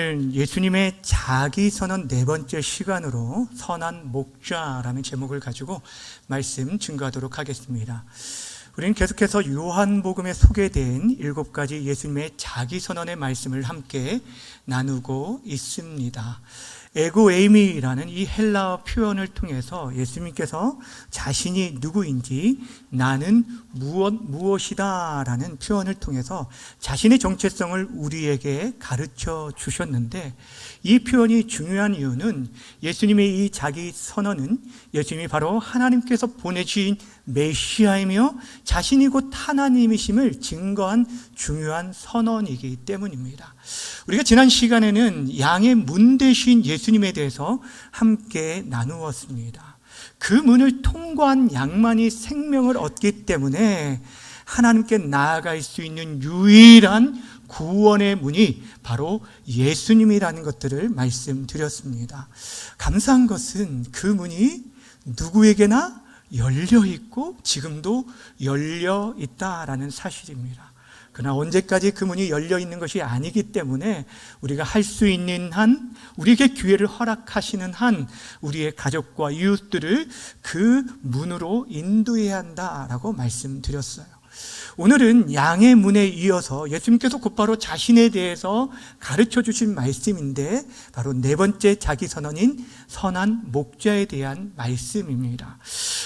오늘 예수님의 자기선언 네 번째 시간으로 선한 목자라는 제목을 가지고 말씀 증거하도록 하겠습니다. 우리는 계속해서 요한복음에 소개된 7가지 예수님의 자기선언의 말씀을 함께 나누고 있습니다. 에고 에이미라는 이 헬라어 표현을 통해서 예수님께서 자신이 누구인지 나는 무엇이다 라는 표현을 통해서 자신의 정체성을 우리에게 가르쳐 주셨는데, 이 표현이 중요한 이유는 예수님의 이 자기 선언은 예수님이 바로 하나님께서 보내주신 메시아이며 자신이 곧 하나님이심을 증거한 중요한 선언이기 때문입니다. 우리가 지난 시간에는 양의 문 되신 예수님에 대해서 함께 나누었습니다. 그 문을 통과한 양만이 생명을 얻기 때문에 하나님께 나아갈 수 있는 유일한 구원의 문이 바로 예수님이라는 것들을 말씀드렸습니다. 감사한 것은 그 문이 누구에게나 열려 있고 지금도 열려 있다라는 사실입니다. 그러나 언제까지 그 문이 열려 있는 것이 아니기 때문에 우리가 할 수 있는 한, 우리에게 기회를 허락하시는 한 우리의 가족과 이웃들을 그 문으로 인도해야 한다라고 말씀드렸어요. 오늘은 양의 문에 이어서 예수님께서 곧바로 자신에 대해서 가르쳐 주신 말씀인데, 바로 네 번째 자기 선언인 선한 목자에 대한 말씀입니다.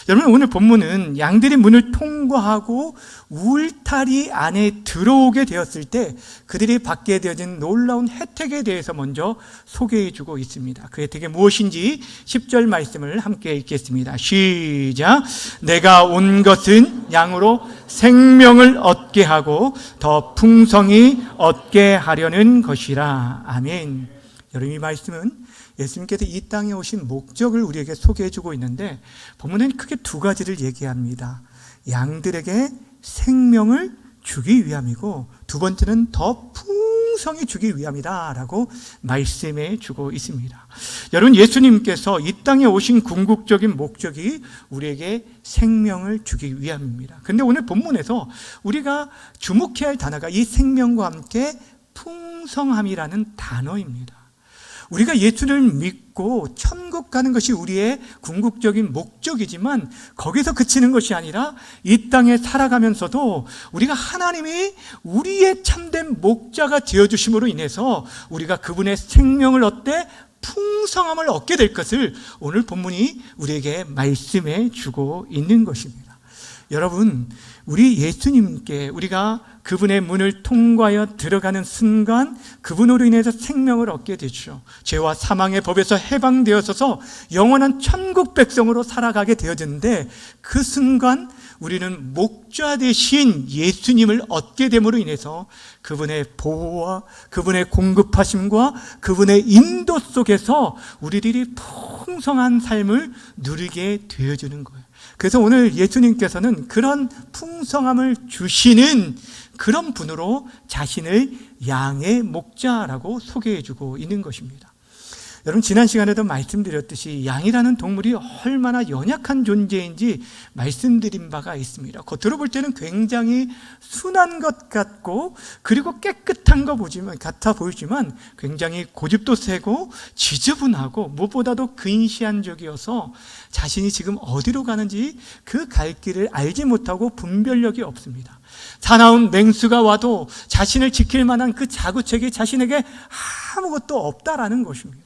여러분, 오늘 본문은 양들이 문을 통과하고 울타리 안에 들어오게 되었을 때 그들이 받게 되어진 놀라운 혜택에 대해서 먼저 소개해 주고 있습니다. 그 혜택이 무엇인지 10절 말씀을 함께 읽겠습니다. 시작. 내가 온 것은 양으로 생명을 얻게 하고 더 풍성히 얻게 하려는 것이라. 아멘. 여러분, 이 말씀은 예수님께서 이 땅에 오신 목적을 우리에게 소개해 주고 있는데, 본문에는 크게 두 가지를 얘기합니다. 양들에게 생명을 주기 위함이고, 두 번째는 더 풍성히 주기 위함이다 라고 말씀해 주고 있습니다. 여러분, 예수님께서 이 땅에 오신 궁극적인 목적이 우리에게 생명을 주기 위함입니다. 그런데 오늘 본문에서 우리가 주목해야 할 단어가 이 생명과 함께 풍성함이라는 단어입니다. 우리가 예수를 믿고 천국 가는 것이 우리의 궁극적인 목적이지만 거기서 그치는 것이 아니라 이 땅에 살아가면서도 우리가 하나님이 우리의 참된 목자가 되어주심으로 인해서 우리가 그분의 생명을 얻되 풍성함을 얻게 될 것을 오늘 본문이 우리에게 말씀해 주고 있는 것입니다. 여러분, 우리 예수님께 우리가 그분의 문을 통과하여 들어가는 순간 그분으로 인해서 생명을 얻게 되죠. 죄와 사망의 법에서 해방되어서 영원한 천국 백성으로 살아가게 되어졌는데, 그 순간 우리는 목자 되신 예수님을 얻게 됨으로 인해서 그분의 보호와 그분의 공급하심과 그분의 인도 속에서 우리들이 풍성한 삶을 누리게 되어지는 거예요. 그래서 오늘 예수님께서는 그런 풍성함을 주시는 그런 분으로 자신을 양의 목자라고 소개해주고 있는 것입니다. 여러분, 지난 시간에도 말씀드렸듯이 양이라는 동물이 얼마나 연약한 존재인지 말씀드린 바가 있습니다. 겉으로 볼 때는 굉장히 순한 것 같고 그리고 깨끗한 것 같아 보이지만 굉장히 고집도 세고 지저분하고 무엇보다도 근시안적이어서 자신이 지금 어디로 가는지 그 갈 길을 알지 못하고 분별력이 없습니다. 사나운 맹수가 와도 자신을 지킬 만한 그 자구책이 자신에게 아무것도 없다라는 것입니다.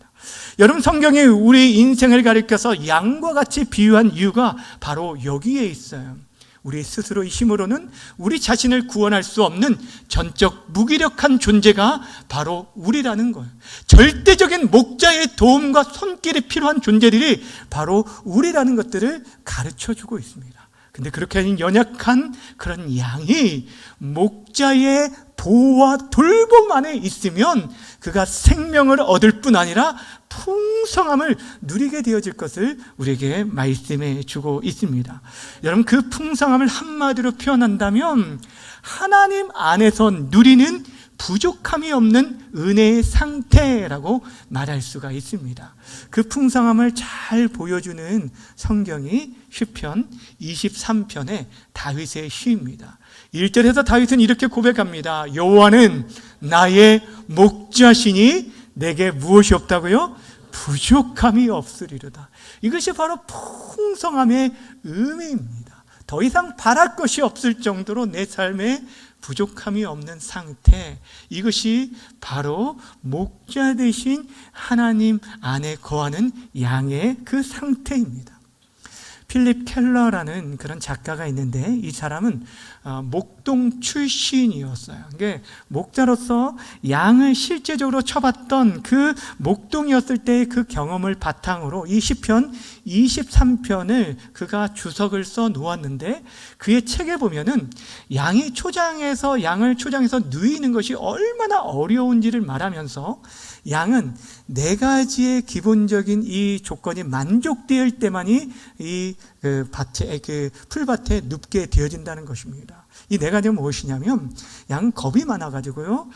여러분, 성경이 우리 인생을 가리켜서 양과 같이 비유한 이유가 바로 여기에 있어요. 우리 스스로의 힘으로는 우리 자신을 구원할 수 없는 전적 무기력한 존재가 바로 우리라는 거예요. 절대적인 목자의 도움과 손길이 필요한 존재들이 바로 우리라는 것들을 가르쳐주고 있습니다. 근데 그렇게 하는 연약한 그런 양이 목자의 보호와 돌봄 안에 있으면 그가 생명을 얻을 뿐 아니라 풍성함을 누리게 되어질 것을 우리에게 말씀해 주고 있습니다. 여러분, 그 풍성함을 한마디로 표현한다면 하나님 안에서 누리는 부족함이 없는 은혜의 상태라고 말할 수가 있습니다. 그 풍성함을 잘 보여주는 성경이 시편 23편의 다윗의 시입니다. 1절에서 다윗은 이렇게 고백합니다. 여호와는 나의 목자시니 내게 무엇이 없다고요? 부족함이 없으리로다. 이것이 바로 풍성함의 의미입니다. 더 이상 바랄 것이 없을 정도로 내 삶에 부족함이 없는 상태, 이것이 바로 목자 되신 하나님 안에 거하는 양의 그 상태입니다. 필립 켈러라는 그런 작가가 있는데, 이 사람은 목동 출신이었어요. 이게 목자로서 양을 실제적으로 쳐봤던 그 목동이었을 때의 그 경험을 바탕으로 이 시편 23편을 그가 주석을 써 놓았는데, 그의 책에 보면은 양을 초장에서 누이는 것이 얼마나 어려운지를 말하면서, 양은 4가지의 기본적인 이 조건이 만족될 때만이 이 풀밭에 눕게 되어진다는 것입니다. 이 4가지는 무엇이냐면, 양은 겁이 많아가지고요,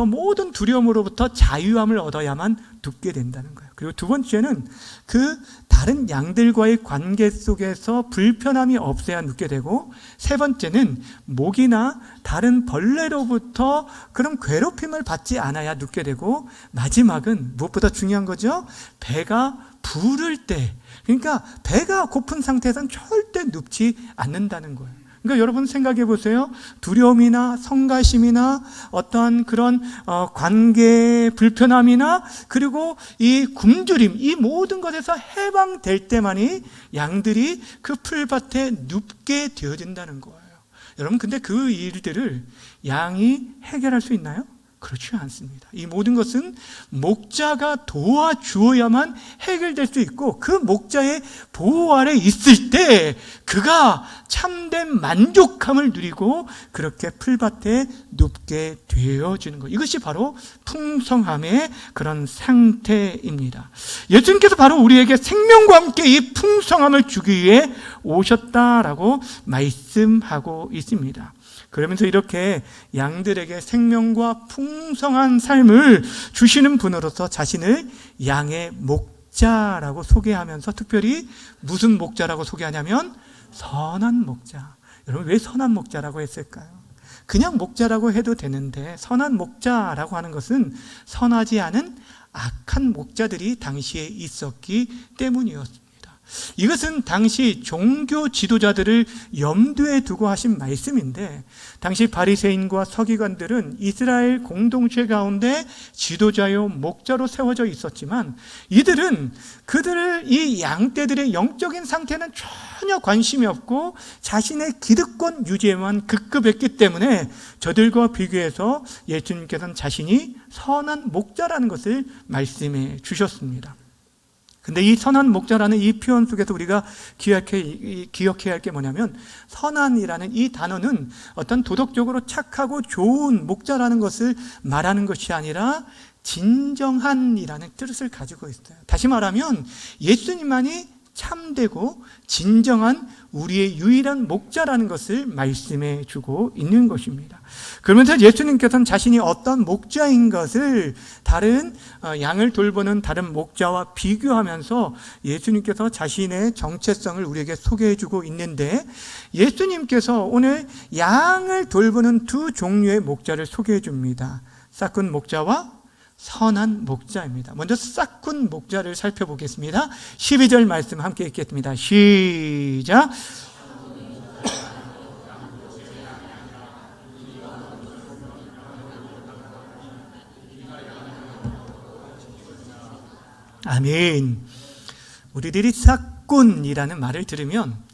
모든 두려움으로부터 자유함을 얻어야만 눕게 된다는 거예요. 그리고 2번째는 그 다른 양들과의 관계 속에서 불편함이 없어야 눕게 되고, 3번째는 모기나 다른 벌레로부터 그런 괴롭힘을 받지 않아야 눕게 되고, 마지막은 무엇보다 중요한 거죠. 배가 부를 때, 그러니까 배가 고픈 상태에서는 절대 눕지 않는다는 거예요. 그러니까 여러분 생각해 보세요. 두려움이나 성가심이나 어떠한 그런 관계 불편함이나 그리고 이 굶주림, 이 모든 것에서 해방될 때만이 양들이 그 풀밭에 눕게 되어진다는 거예요. 여러분, 근데 그 일들을 양이 해결할 수 있나요? 그렇지 않습니다. 이 모든 것은 목자가 도와주어야만 해결될 수 있고, 그 목자의 보호 아래 있을 때 그가 참된 만족함을 누리고 그렇게 풀밭에 눕게 되어지는 것, 이것이 바로 풍성함의 그런 상태입니다. 예수님께서 바로 우리에게 생명과 함께 이 풍성함을 주기 위해 오셨다라고 말씀하고 있습니다. 그러면서 이렇게 양들에게 생명과 풍성한 삶을 주시는 분으로서 자신을 양의 목자라고 소개하면서, 특별히 무슨 목자라고 소개하냐면 선한 목자. 여러분, 왜 선한 목자라고 했을까요? 그냥 목자라고 해도 되는데, 선한 목자라고 하는 것은 선하지 않은 악한 목자들이 당시에 있었기 때문이었습니다. 이것은 당시 종교 지도자들을 염두에 두고 하신 말씀인데, 당시 바리새인과 서기관들은 이스라엘 공동체 가운데 지도자요 목자로 세워져 있었지만, 이들은 이 양떼들의 영적인 상태는 전혀 관심이 없고 자신의 기득권 유지에만 급급했기 때문에 저들과 비교해서 예수님께서는 자신이 선한 목자라는 것을 말씀해 주셨습니다. 근데 이 선한 목자라는 이 표현 속에서 우리가 기억해야 할 게 뭐냐면, 선한이라는 이 단어는 어떤 도덕적으로 착하고 좋은 목자라는 것을 말하는 것이 아니라 진정한이라는 뜻을 가지고 있어요. 다시 말하면 예수님만이 참되고 진정한 우리의 유일한 목자라는 것을 말씀해 주고 있는 것입니다. 그러면서 예수님께서는 자신이 어떤 목자인 것을 다른 양을 돌보는 다른 목자와 비교하면서 예수님께서 자신의 정체성을 우리에게 소개해 주고 있는데, 예수님께서 오늘 양을 돌보는 2 종류의 목자를 소개해 줍니다. 싹군 목자와 선한 목자입니다. 먼저 싹군 목자를 살펴보겠습니다. 12절 말씀 함께 읽겠습니다. 시작. 아멘. 우리들이 싹군이라는 말을 들으면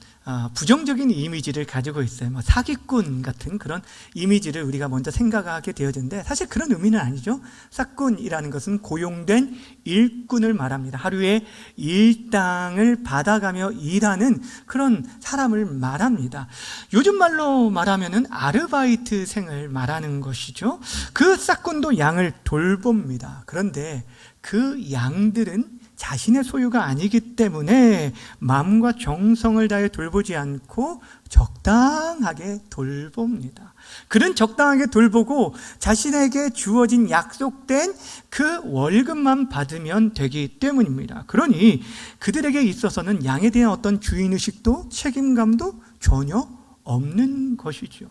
부정적인 이미지를 가지고 있어요. 사기꾼 같은 그런 이미지를 우리가 먼저 생각하게 되어지는데, 사실 그런 의미는 아니죠. 싹군이라는 것은 고용된 일꾼을 말합니다. 하루에 일당을 받아가며 일하는 그런 사람을 말합니다. 요즘 말로 말하면은 아르바이트생을 말하는 것이죠. 그 싹군도 양을 돌봅니다. 그런데 그 양들은 자신의 소유가 아니기 때문에 마음과 정성을 다해 돌보지 않고 적당하게 돌봅니다. 그런 적당하게 돌보고 자신에게 주어진 약속된 그 월급만 받으면 되기 때문입니다. 그러니 그들에게 있어서는 양에 대한 어떤 주인의식도 책임감도 전혀 없는 것이죠.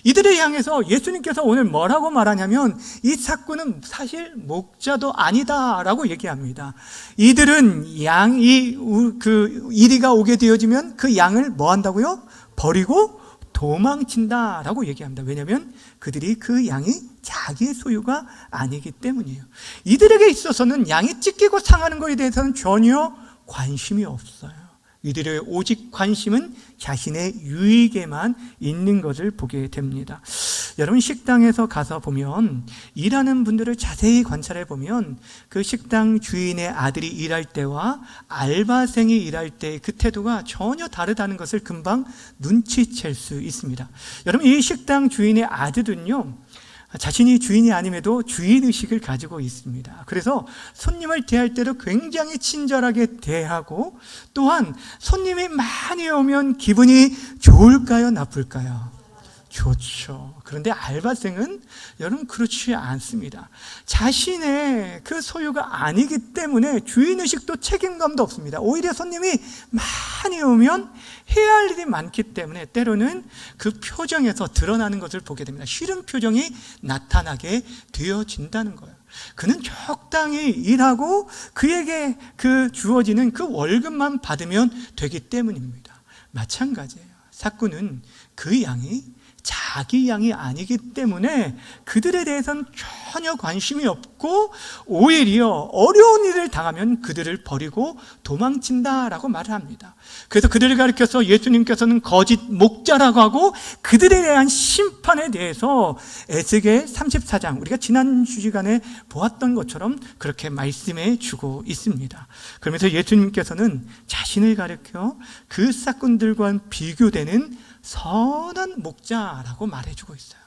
이들을 향해서 예수님께서 오늘 뭐라고 말하냐면 이 삭구는 사실 목자도 아니다라고 얘기합니다. 이들은 이리가 오게 되어지면 그 양을 뭐 한다고요? 버리고 도망친다라고 얘기합니다. 왜냐하면 그들이 그 양이 자기의 소유가 아니기 때문이에요. 이들에게 있어서는 양이 찢기고 상하는 것에 대해서는 전혀 관심이 없어요. 이들의 오직 관심은 자신의 유익에만 있는 것을 보게 됩니다. 여러분, 식당에서 가서 보면 일하는 분들을 자세히 관찰해 보면 그 식당 주인의 아들이 일할 때와 알바생이 일할 때의 그 태도가 전혀 다르다는 것을 금방 눈치챌 수 있습니다. 여러분, 이 식당 주인의 아들은요, 자신이 주인이 아님에도 주인의식을 가지고 있습니다. 그래서 손님을 대할 때도 굉장히 친절하게 대하고, 또한 손님이 많이 오면 기분이 좋을까요, 나쁠까요? 좋죠. 그런데 알바생은 여러분 그렇지 않습니다. 자신의 그 소유가 아니기 때문에 주인의식도 책임감도 없습니다. 오히려 손님이 많이 오면 해야 할 일이 많기 때문에 때로는 그 표정에서 드러나는 것을 보게 됩니다. 싫은 표정이 나타나게 되어진다는 거예요. 그는 적당히 일하고 그에게 그 주어지는 그 월급만 받으면 되기 때문입니다. 마찬가지예요. 삭구는 그 양이 자기 양이 아니기 때문에 그들에 대해서는 전혀 관심이 없고, 오히려 어려운 일을 당하면 그들을 버리고 도망친다라고 말을 합니다. 그래서 그들을 가리켜서 예수님께서는 거짓 목자라고 하고, 그들에 대한 심판에 대해서 에스겔 34장, 우리가 지난 주시간에 보았던 것처럼 그렇게 말씀해 주고 있습니다. 그러면서 예수님께서는 자신을 가리켜 그 삭군들과 비교되는 선한 목자라고 말해주고 있어요.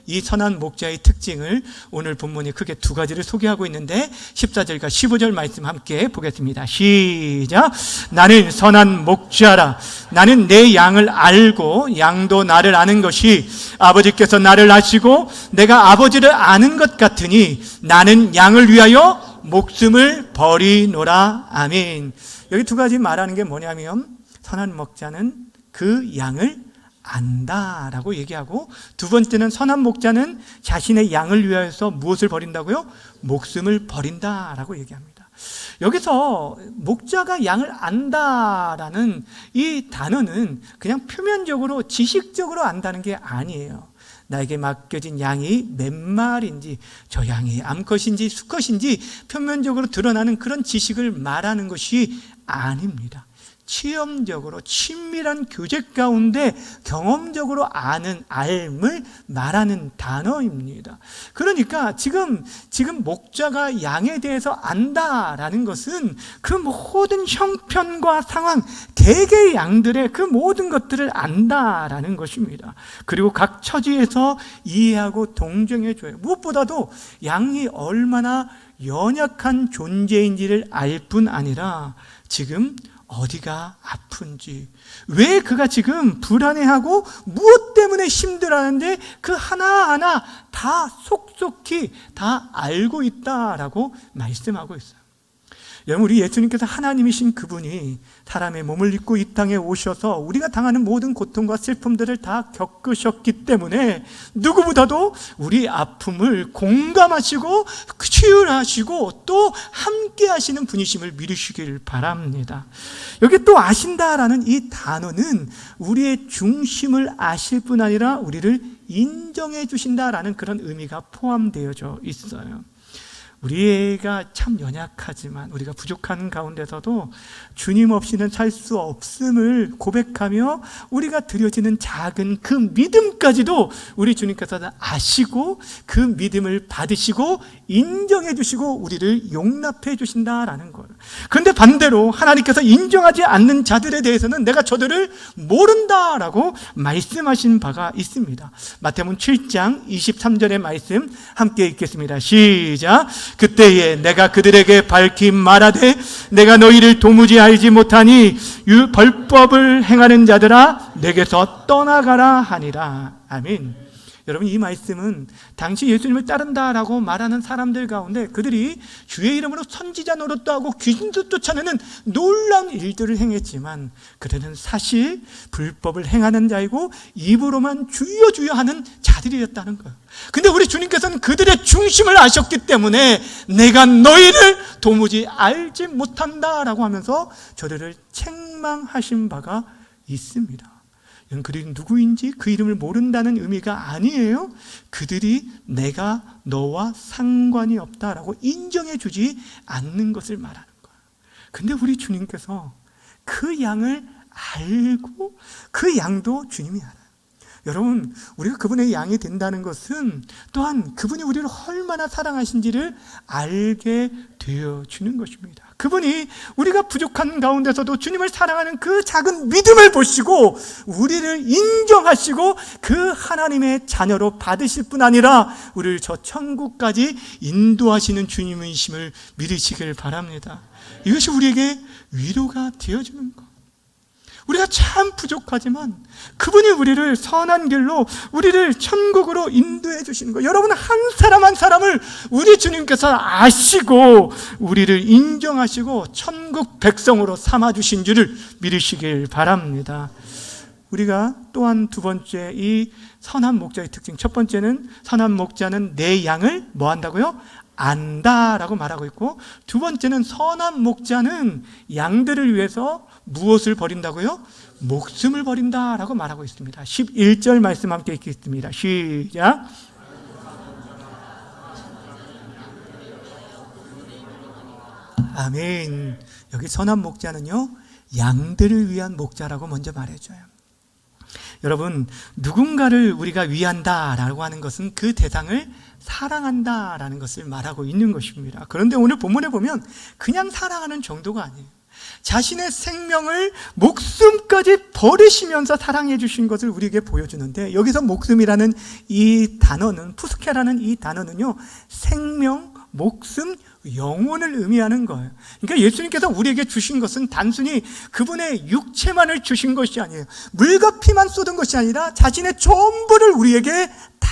이 선한 목자의 특징을 오늘 본문이 크게 두 가지를 소개하고 있는데 14절과 15절 말씀 함께 보겠습니다. 시작. 나는 선한 목자라. 나는 내 양을 알고 양도 나를 아는 것이 아버지께서 나를 아시고 내가 아버지를 아는 것 같으니 나는 양을 위하여 목숨을 버리노라. 아멘. 여기 두 가지 말하는 게 뭐냐면, 선한 목자는 그 양을 안다라고 얘기하고, 두 번째는 선한 목자는 자신의 양을 위하여서 무엇을 버린다고요? 목숨을 버린다라고 얘기합니다. 여기서 목자가 양을 안다라는 이 단어는 그냥 표면적으로 지식적으로 안다는 게 아니에요. 나에게 맡겨진 양이 몇 마리인지, 저 양이 암컷인지 수컷인지 표면적으로 드러나는 그런 지식을 말하는 것이 아닙니다. 체험적으로 친밀한 교제 가운데 경험적으로 아는 알을 말하는 단어입니다. 그러니까 지금 목자가 양에 대해서 안다라는 것은 그 모든 형편과 상황, 대개 양들의 그 모든 것들을 안다라는 것입니다. 그리고 각 처지에서 이해하고 동정해줘요. 무엇보다도 양이 얼마나 연약한 존재인지를 알 뿐 아니라 지금 어디가 아픈지, 왜 그가 지금 불안해하고 무엇 때문에 힘들어하는데 그 하나하나 다 속속히 다 알고 있다라고 말씀하고 있어요. 여러분, 우리 예수님께서 하나님이신 그분이 사람의 몸을 입고 이 땅에 오셔서 우리가 당하는 모든 고통과 슬픔들을 다 겪으셨기 때문에 누구보다도 우리 아픔을 공감하시고 치유하시고 또 함께 하시는 분이심을 믿으시길 바랍니다. 여기 또 아신다라는 이 단어는 우리의 중심을 아실 뿐 아니라 우리를 인정해 주신다라는 그런 의미가 포함되어져 있어요. 우리가 참 연약하지만, 우리가 부족한 가운데서도 주님 없이는 살 수 없음을 고백하며 우리가 드려지는 작은 그 믿음까지도 우리 주님께서 아시고 그 믿음을 받으시고 인정해 주시고 우리를 용납해 주신다라는 거예요. 그런데 반대로 하나님께서 인정하지 않는 자들에 대해서는 내가 저들을 모른다라고 말씀하신 바가 있습니다. 마태복음 7장 23절의 말씀 함께 읽겠습니다. 시작. 그때에 내가 그들에게 밝히 말하되 내가 너희를 도무지 알지 못하니 벌법을 행하는 자들아 내게서 떠나가라 하니라. 아멘. 여러분, 이 말씀은 당시 예수님을 따른다라고 말하는 사람들 가운데 그들이 주의 이름으로 선지자 노릇도 하고 귀신도 쫓아내는 놀라운 일들을 행했지만 그들은 사실 불법을 행하는 자이고 입으로만 주여 주여 하는 자들이었다는 거예요. 근데 우리 주님께서는 그들의 중심을 아셨기 때문에 내가 너희를 도무지 알지 못한다라고 하면서 저들을 책망하신 바가 있습니다. 그들이 누구인지 그 이름을 모른다는 의미가 아니에요. 그들이 내가 너와 상관이 없다라고 인정해 주지 않는 것을 말하는 거예요. 근데 우리 주님께서 그 양을 알고 그 양도 주님이 알아요. 여러분, 우리가 그분의 양이 된다는 것은 또한 그분이 우리를 얼마나 사랑하신지를 알게 되어주는 것입니다. 그분이 우리가 부족한 가운데서도 주님을 사랑하는 그 작은 믿음을 보시고 우리를 인정하시고 그 하나님의 자녀로 받으실 뿐 아니라 우리를 저 천국까지 인도하시는 주님이심을 믿으시길 바랍니다. 이것이 우리에게 위로가 되어주는 것. 우리가 참 부족하지만 그분이 우리를 선한 길로, 우리를 천국으로 인도해 주시는 것. 여러분, 한 사람 한 사람을 우리 주님께서 아시고 우리를 인정하시고 천국 백성으로 삼아주신 줄을 믿으시길 바랍니다. 우리가 또한 두 번째 이 선한 목자의 특징, 첫 번째는 선한 목자는 내 양을 뭐 한다고요? 안다라고 말하고 있고, 두 번째는 선한 목자는 양들을 위해서 무엇을 버린다고요? 목숨을 버린다라고 말하고 있습니다. 11절 말씀 함께 읽겠습니다. 시작. 아멘. 여기 선한 목자는요, 양들을 위한 목자라고 먼저 말해줘요. 여러분, 누군가를 우리가 위한다라고 하는 것은 그 대상을 사랑한다라는 것을 말하고 있는 것입니다. 그런데 오늘 본문에 보면 그냥 사랑하는 정도가 아니에요. 자신의 생명을 목숨까지 버리시면서 사랑해 주신 것을 우리에게 보여주는데, 여기서 목숨이라는 이 단어는, 푸스케라는 이 단어는요, 생명, 목숨, 영혼을 의미하는 거예요. 그러니까 예수님께서 우리에게 주신 것은 단순히 그분의 육체만을 주신 것이 아니에요. 물과 피만 쏟은 것이 아니라 자신의 전부를 우리에게 다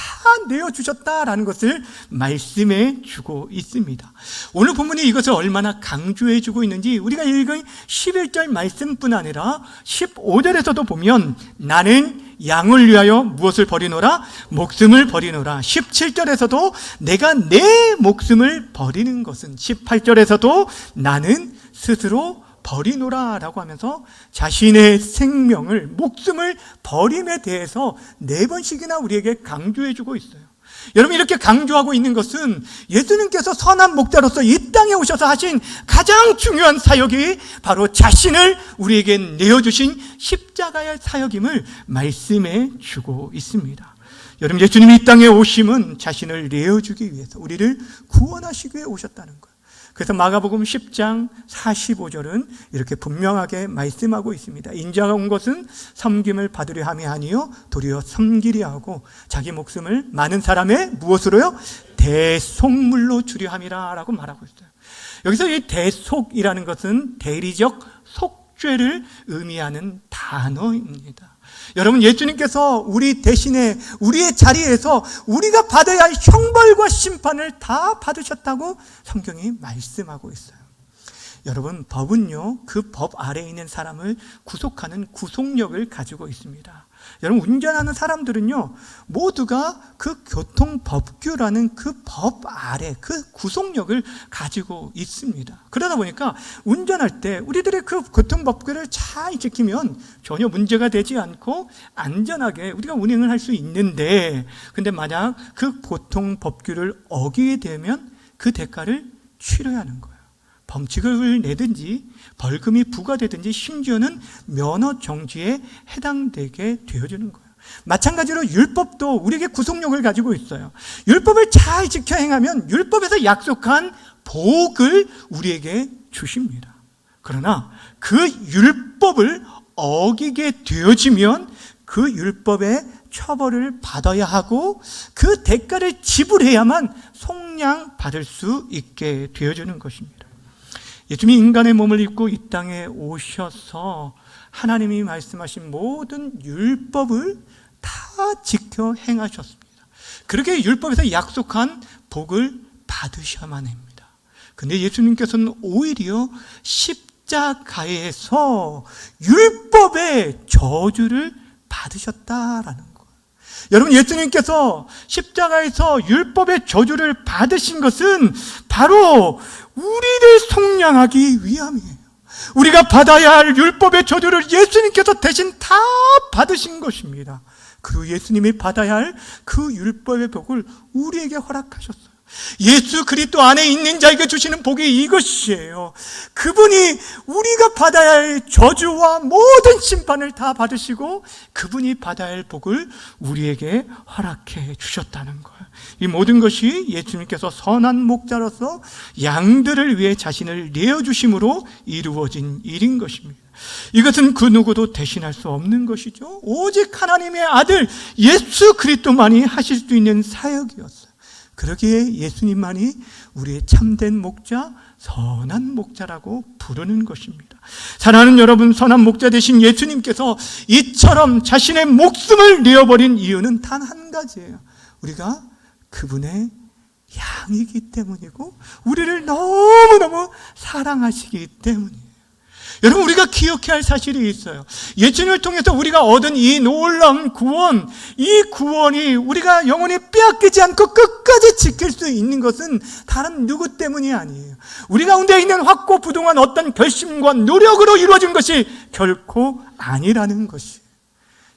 내어주셨다라는 것을 말씀해 주고 있습니다. 오늘 본문이 이것을 얼마나 강조해 주고 있는지 우리가 읽은 11절 말씀뿐 아니라 15절에서도 보면 나는 양을 위하여 무엇을 버리노라? 목숨을 버리노라. 17절에서도 내가 내 목숨을 버리는 것은, 18절에서도 나는 스스로 버리노라 라고 하면서 자신의 생명을, 목숨을 버림에 대해서 4번씩이나 우리에게 강조해 주고 있어요. 여러분, 이렇게 강조하고 있는 것은 예수님께서 선한 목자로서 이 땅에 오셔서 하신 가장 중요한 사역이 바로 자신을 우리에게 내어주신 십자가의 사역임을 말씀해 주고 있습니다. 여러분, 예수님이 이 땅에 오심은 자신을 내어주기 위해서, 우리를 구원하시기 위해 오셨다는 거예요. 그래서 마가복음 10장 45절은 이렇게 분명하게 말씀하고 있습니다. 인자가 온 것은 섬김을 받으려 함이 아니요 도리어 섬기려 하고 자기 목숨을 많은 사람의 무엇으로요? 대속물로 주려 함이라 라고 말하고 있어요. 여기서 이 대속이라는 것은 대리적 속죄를 의미하는 단어입니다. 여러분, 예수님께서 우리 대신에, 우리의 자리에서 우리가 받아야 할 형벌과 심판을 다 받으셨다고 성경이 말씀하고 있어요. 여러분, 법은요, 그 법 아래에 있는 사람을 구속하는 구속력을 가지고 있습니다. 여러분, 운전하는 사람들은요, 모두가 그 교통법규라는 그 법 아래, 그 구속력을 가지고 있습니다. 그러다 보니까 운전할 때 우리들의 그 교통법규를 잘 지키면 전혀 문제가 되지 않고 안전하게 우리가 운행을 할 수 있는데, 근데 만약 그 교통법규를 어기게 되면 그 대가를 치러야 하는 거예요. 범칙을 내든지 벌금이 부과되든지 심지어는 면허 정지에 해당되게 되어주는 거예요. 마찬가지로 율법도 우리에게 구속력을 가지고 있어요. 율법을 잘 지켜 행하면 율법에서 약속한 복을 우리에게 주십니다. 그러나 그 율법을 어기게 되어지면 그 율법의 처벌을 받아야 하고 그 대가를 지불해야만 속량받을 수 있게 되어주는 것입니다. 예수님이 인간의 몸을 입고 이 땅에 오셔서 하나님이 말씀하신 모든 율법을 다 지켜 행하셨습니다. 그렇게 율법에서 약속한 복을 받으셔야만 합니다. 근데 예수님께서는 오히려 십자가에서 율법의 저주를 받으셨다라는 거예요. 여러분, 예수님께서 십자가에서 율법의 저주를 받으신 것은 바로 우리를 속량하기 위함이에요. 우리가 받아야 할 율법의 저주를 예수님께서 대신 다 받으신 것입니다. 그리고 예수님이 받아야 할 그 율법의 복을 우리에게 허락하셨어요. 예수 그리스도 안에 있는 자에게 주시는 복이 이것이에요. 그분이 우리가 받아야 할 저주와 모든 심판을 다 받으시고 그분이 받아야 할 복을 우리에게 허락해 주셨다는 거예요. 이 모든 것이 예수님께서 선한 목자로서 양들을 위해 자신을 내어주심으로 이루어진 일인 것입니다. 이것은 그 누구도 대신할 수 없는 것이죠. 오직 하나님의 아들 예수 그리스도만이 하실 수 있는 사역이었어요. 그러기에 예수님만이 우리의 참된 목자, 선한 목자라고 부르는 것입니다. 사랑하는 여러분, 선한 목자 되신 예수님께서 이처럼 자신의 목숨을 내어버린 이유는 단 한 가지예요. 우리가 그분의 양이기 때문이고 우리를 너무너무 사랑하시기 때문이에요. 여러분, 우리가 기억해야 할 사실이 있어요. 예수님을 통해서 우리가 얻은 이 놀라운 구원, 이 구원이 우리가 영원히 빼앗기지 않고 끝까지 지킬 수 있는 것은 다른 누구 때문이 아니에요. 우리 가운데 있는 확고부동한 어떤 결심과 노력으로 이루어진 것이 결코 아니라는 것이에요.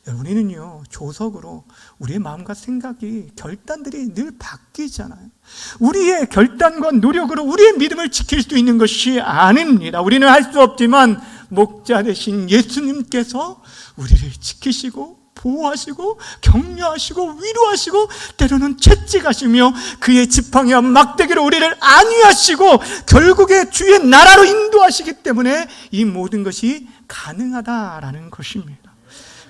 우리는요, 조석으로 우리의 마음과 생각이, 결단들이 늘 바뀌잖아요. 우리의 결단과 노력으로 우리의 믿음을 지킬 수 있는 것이 아닙니다. 우리는 할 수 없지만 목자 되신 예수님께서 우리를 지키시고 보호하시고 격려하시고 위로하시고 때로는 채찍하시며 그의 지팡이와 막대기로 우리를 안위하시고 결국에 주의 나라로 인도하시기 때문에 이 모든 것이 가능하다라는 것입니다.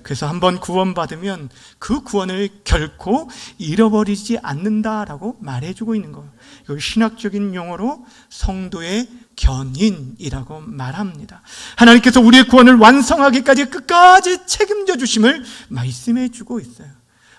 그래서 한번 구원받으면 그 구원을 결코 잃어버리지 않는다라고 말해주고 있는 거예요. 이걸 신학적인 용어로 성도의 견인이라고 말합니다. 하나님께서 우리의 구원을 완성하기까지 끝까지 책임져 주심을 말씀해 주고 있어요.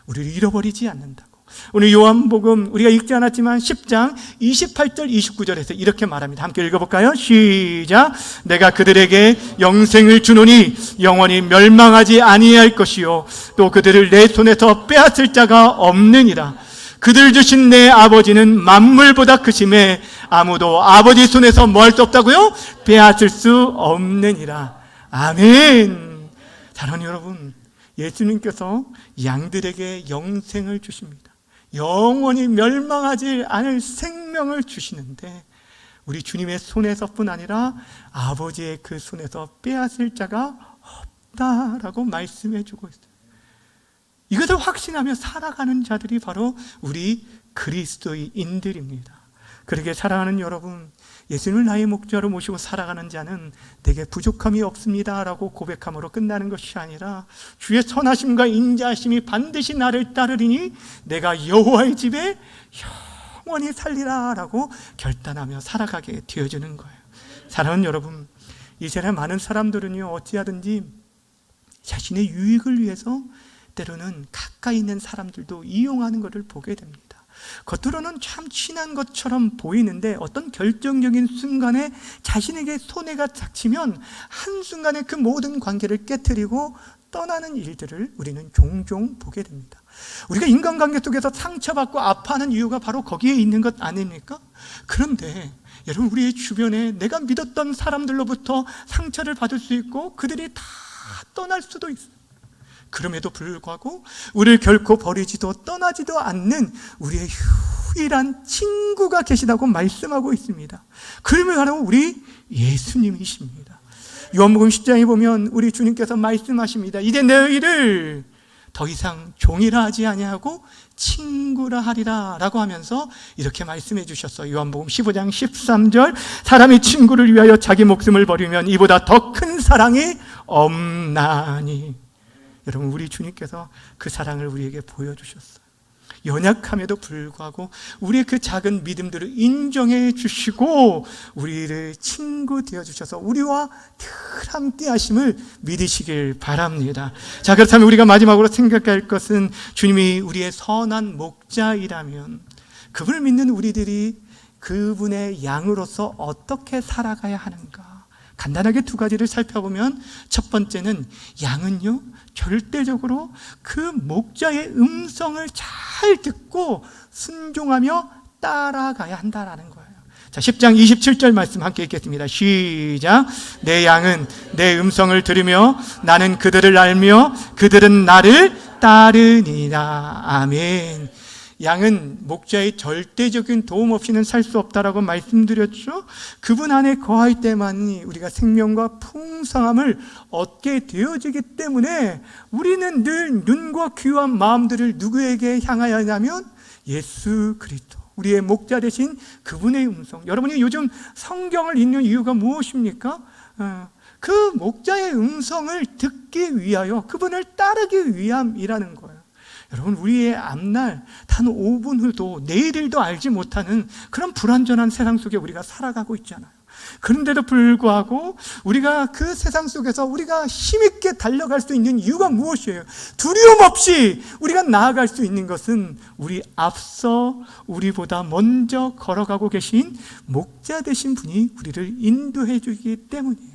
우리를 잃어버리지 않는다고. 오늘 요한복음 우리가 읽지 않았지만 10장 28절 29절에서 이렇게 말합니다. 함께 읽어볼까요? 시작. 내가 그들에게 영생을 주노니 영원히 멸망하지 아니할 것이요 또 그들을 내 손에서 빼앗을 자가 없느니라. 그들 주신 내 아버지는 만물보다 크심에 아무도 아버지 손에서 뭐 할 수 없다고요? 빼앗을 수 없느니라. 아멘. 사랑하는 여러분, 예수님께서 양들에게 영생을 주십니다. 영원히 멸망하지 않을 생명을 주시는데 우리 주님의 손에서뿐 아니라 아버지의 그 손에서 빼앗을 자가 없다라고 말씀해 주고 있어요. 이것을 확신하며 살아가는 자들이 바로 우리 그리스도인들입니다. 그렇게 사랑하는 여러분, 예수님을 나의 목자로 모시고 살아가는 자는 내게 부족함이 없습니다라고 고백함으로 끝나는 것이 아니라 주의 선하심과 인자하심이 반드시 나를 따르리니 내가 여호와의 집에 영원히 살리라라고 결단하며 살아가게 되어주는 거예요. 사랑하는 여러분, 이 세상 많은 사람들은요, 어찌하든지 자신의 유익을 위해서 때로는 가까이 있는 사람들도 이용하는 것을 보게 됩니다. 겉으로는 참 친한 것처럼 보이는데 어떤 결정적인 순간에 자신에게 손해가 닥치면 한순간에 그 모든 관계를 깨트리고 떠나는 일들을 우리는 종종 보게 됩니다. 우리가 인간관계 속에서 상처받고 아파하는 이유가 바로 거기에 있는 것 아닙니까? 그런데 여러분, 우리의 주변에 내가 믿었던 사람들로부터 상처를 받을 수 있고 그들이 다 떠날 수도 있어요. 그럼에도 불구하고 우리를 결코 버리지도 떠나지도 않는 우리의 유일한 친구가 계시다고 말씀하고 있습니다. 그러면 바로 우리 예수님이십니다. 요한복음 10장에 보면 우리 주님께서 말씀하십니다. 이제 너희를 더 이상 종이라 하지 아니하고 친구라 하리라 라고 하면서 이렇게 말씀해 주셨어요. 요한복음 15장 13절, 사람이 친구를 위하여 자기 목숨을 버리면 이보다 더 큰 사랑이 없나니. 여러분, 우리 주님께서 그 사랑을 우리에게 보여주셨어요. 연약함에도 불구하고 우리의 그 작은 믿음들을 인정해 주시고 우리를 친구 되어 주셔서 우리와 늘 함께 하심을 믿으시길 바랍니다. 자, 그렇다면 우리가 마지막으로 생각할 것은 주님이 우리의 선한 목자이라면 그분을 믿는 우리들이 그분의 양으로서 어떻게 살아가야 하는가? 간단하게 두 가지를 살펴보면 첫 번째는 양은요 절대적으로 그 목자의 음성을 잘 듣고 순종하며 따라가야 한다라는 거예요. 자, 10장 27절 말씀 함께 읽겠습니다. 시작. 내 양은 내 음성을 들으며 나는 그들을 알며 그들은 나를 따르니라. 아멘. 양은 목자의 절대적인 도움 없이는 살 수 없다라고 말씀드렸죠. 그분 안에 거할 때만이 우리가 생명과 풍성함을 얻게 되어지기 때문에 우리는 늘 눈과 귀와 마음들을 누구에게 향하여 하냐면 예수 그리스도, 우리의 목자 되신 그분의 음성. 여러분이 요즘 성경을 읽는 이유가 무엇입니까? 그 목자의 음성을 듣기 위하여 그분을 따르기 위함이라는 거예요. 여러분, 우리의 앞날 단 5분 후도 내일일도 알지 못하는 그런 불완전한 세상 속에 우리가 살아가고 있잖아요. 그런데도 불구하고 우리가 그 세상 속에서 우리가 힘있게 달려갈 수 있는 이유가 무엇이에요? 두려움 없이 우리가 나아갈 수 있는 것은 우리 앞서 우리보다 먼저 걸어가고 계신 목자 되신 분이 우리를 인도해 주기 때문이에요.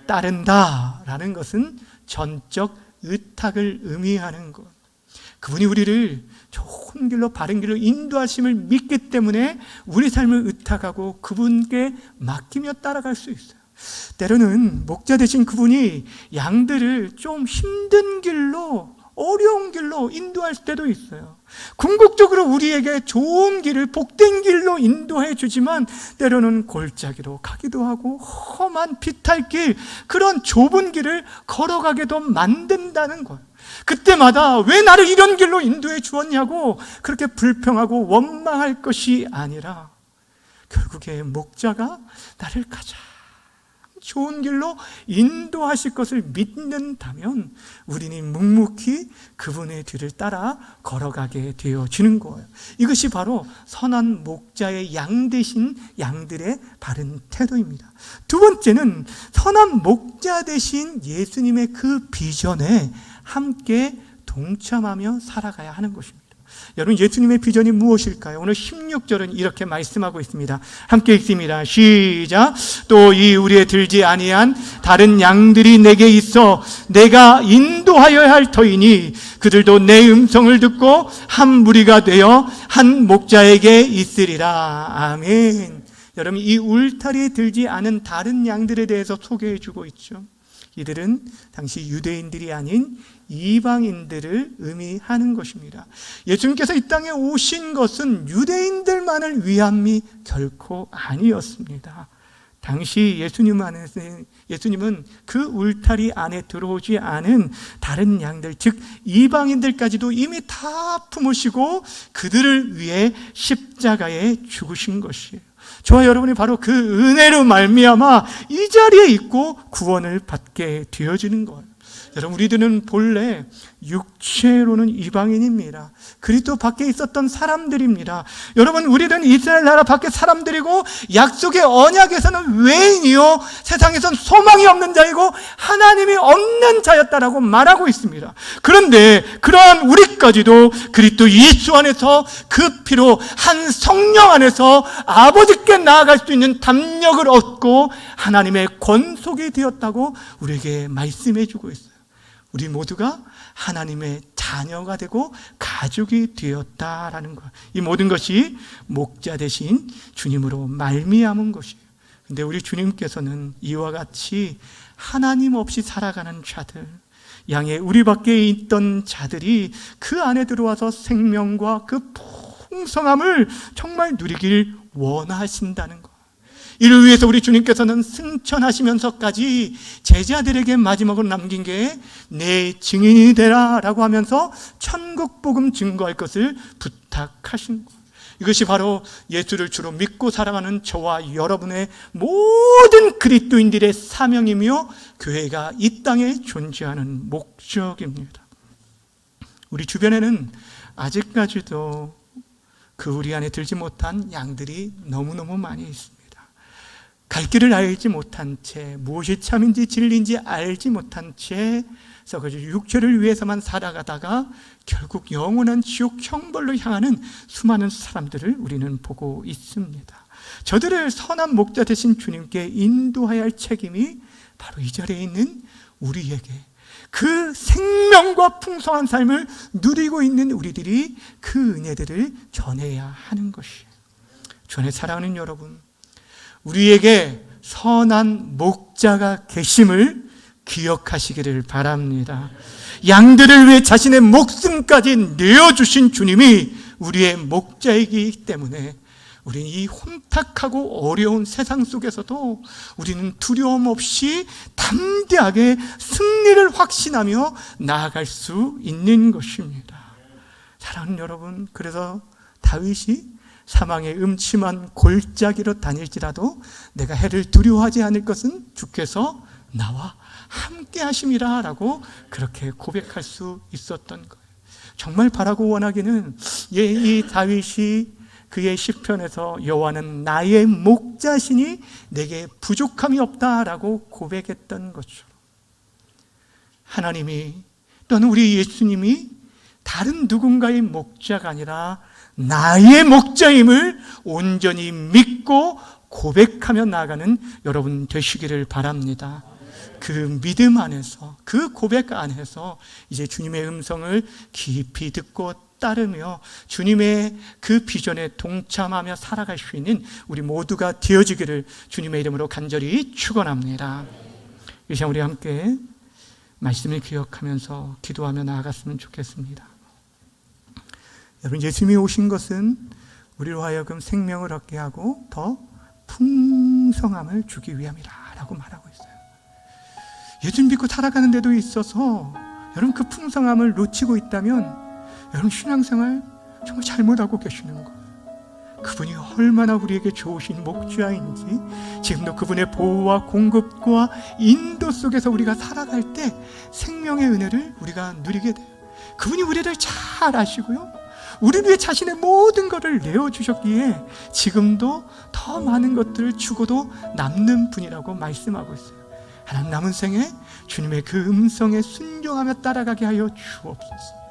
따른다라는 것은 전적 의탁을 의미하는 것. 그분이 우리를 좋은 길로 바른 길로 인도하심을 믿기 때문에 우리 삶을 의탁하고 그분께 맡기며 따라갈 수 있어요. 때로는 목자 되신 그분이 양들을 좀 힘든 길로, 어려운 길로 인도할 때도 있어요. 궁극적으로 우리에게 좋은 길을, 복된 길로 인도해 주지만 때로는 골짜기로 가기도 하고 험한 비탈길, 그런 좁은 길을 걸어가게도 만든다는 거예요. 그때마다 왜 나를 이런 길로 인도해 주었냐고 그렇게 불평하고 원망할 것이 아니라 결국에 목자가 나를 가장 좋은 길로 인도하실 것을 믿는다면 우리는 묵묵히 그분의 뒤를 따라 걸어가게 되어지는 거예요. 이것이 바로 선한 목자의 양 되신 양들의 바른 태도입니다. 두 번째는 선한 목자 되신 예수님의 그 비전에 함께 동참하며 살아가야 하는 것입니다. 여러분, 예수님의 비전이 무엇일까요? 오늘 16절은 이렇게 말씀하고 있습니다. 함께 읽습니다. 시작. 또 이 우리에 들지 아니한 다른 양들이 내게 있어 내가 인도하여야 할 터이니 그들도 내 음성을 듣고 한 무리가 되어 한 목자에게 있으리라. 아멘. 여러분, 이 울타리에 들지 않은 다른 양들에 대해서 소개해 주고 있죠. 이들은 당시 유대인들이 아닌 이방인들을 의미하는 것입니다. 예수님께서 이 땅에 오신 것은 유대인들만을 위함이 결코 아니었습니다. 당시 예수님은 그 울타리 안에 들어오지 않은 다른 양들, 즉 이방인들까지도 이미 다 품으시고 그들을 위해 십자가에 죽으신 것이에요. 저와 여러분이 바로 그 은혜로 말미암아 이 자리에 있고 구원을 받게 되어지는 거예요. 여러분, 우리들은 본래 육체로는 이방인입니다. 그리스도 밖에 있었던 사람들입니다. 여러분, 우리들은 이스라엘 나라 밖에 사람들이고 약속의 언약에서는 외인이요 세상에선 소망이 없는 자이고 하나님이 없는 자였다라고 말하고 있습니다. 그런데 그러한 우리까지도 그리스도 예수 안에서 그 피로 한 성령 안에서 아버지께 나아갈 수 있는 담력을 얻고 하나님의 권속이 되었다고 우리에게 말씀해 주고 있어요. 우리 모두가 하나님의 자녀가 되고 가족이 되었다라는 것. 이 모든 것이 목자 되신 주님으로 말미암은 것이에요. 근데 우리 주님께서는 이와 같이 하나님 없이 살아가는 자들, 양의 우리 밖에 있던 자들이 그 안에 들어와서 생명과 그 풍성함을 정말 누리길 원하신다는 것. 이를 위해서 우리 주님께서는 승천하시면서까지 제자들에게 마지막으로 남긴 게 내 증인이 되라 라고 하면서 천국 복음 증거할 것을 부탁하신 거예요. 이것이 바로 예수를 주로 믿고 살아가는 저와 여러분의 모든 그리스도인들의 사명이며 교회가 이 땅에 존재하는 목적입니다. 우리 주변에는 아직까지도 그 우리 안에 들지 못한 양들이 너무너무 많이 있습니다. 갈 길을 알지 못한 채, 무엇이 참인지 진리인지 알지 못한 채 육체를 위해서만 살아가다가 결국 영원한 지옥 형벌로 향하는 수많은 사람들을 우리는 보고 있습니다. 저들을 선한 목자 되신 주님께 인도해야 할 책임이 바로 이 자리에 있는 우리에게, 그 생명과 풍성한 삶을 누리고 있는 우리들이 그 은혜들을 전해야 하는 것이에요. 주 안에 사랑하는 여러분, 우리에게 선한 목자가 계심을 기억하시기를 바랍니다. 양들을 위해 자신의 목숨까지 내어주신 주님이 우리의 목자이기 때문에 우리는 이 혼탁하고 어려운 세상 속에서도 우리는 두려움 없이 담대하게 승리를 확신하며 나아갈 수 있는 것입니다. 사랑하는 여러분, 그래서 다윗이 사망의 음침한 골짜기로 다닐지라도 내가 해를 두려워하지 않을 것은 주께서 나와 함께 하심이라 라고 그렇게 고백할 수 있었던 거예요. 정말 바라고 원하기는 이 다윗이 그의 시편에서 여호와는 나의 목자시니 내게 부족함이 없다라고 고백했던 것처럼 하나님이 또는 우리 예수님이 다른 누군가의 목자가 아니라 나의 목자임을 온전히 믿고 고백하며 나아가는 여러분 되시기를 바랍니다. 그 믿음 안에서, 그 고백 안에서 이제 주님의 음성을 깊이 듣고 따르며 주님의 그 비전에 동참하며 살아갈 수 있는 우리 모두가 되어지기를 주님의 이름으로 간절히 축원합니다. 이 시간 우리 함께 말씀을 기억하면서 기도하며 나아갔으면 좋겠습니다. 여러분, 예수님이 오신 것은 우리로 하여금 생명을 얻게 하고 더 풍성함을 주기 위함이라 라고 말하고 있어요. 예수님 믿고 살아가는 데도 있어서 여러분 그 풍성함을 놓치고 있다면 여러분 신앙생활 정말 잘못하고 계시는 거예요. 그분이 얼마나 우리에게 좋으신 목자인지 지금도 그분의 보호와 공급과 인도 속에서 우리가 살아갈 때 생명의 은혜를 우리가 누리게 돼요. 그분이 우리를 잘 아시고요, 우리 위해 자신의 모든 것을 내어주셨기에 지금도 더 많은 것들을 주고도 남는 분이라고 말씀하고 있어요. 하나님, 남은 생에 주님의 그 음성에 순종하며 따라가게 하여 주옵소서.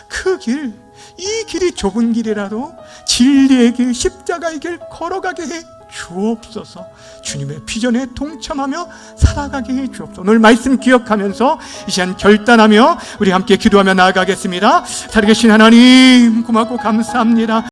그 길, 이 길이 좁은 길이라도 진리의 길, 십자가의 길 걸어가게 해 주옵소서. 주님의 비전에 동참하며 살아가게 해 주옵소서. 오늘 말씀 기억하면서 이 시간 결단하며 우리 함께 기도하며 나아가겠습니다. 살아계신 하나님, 고맙고 감사합니다.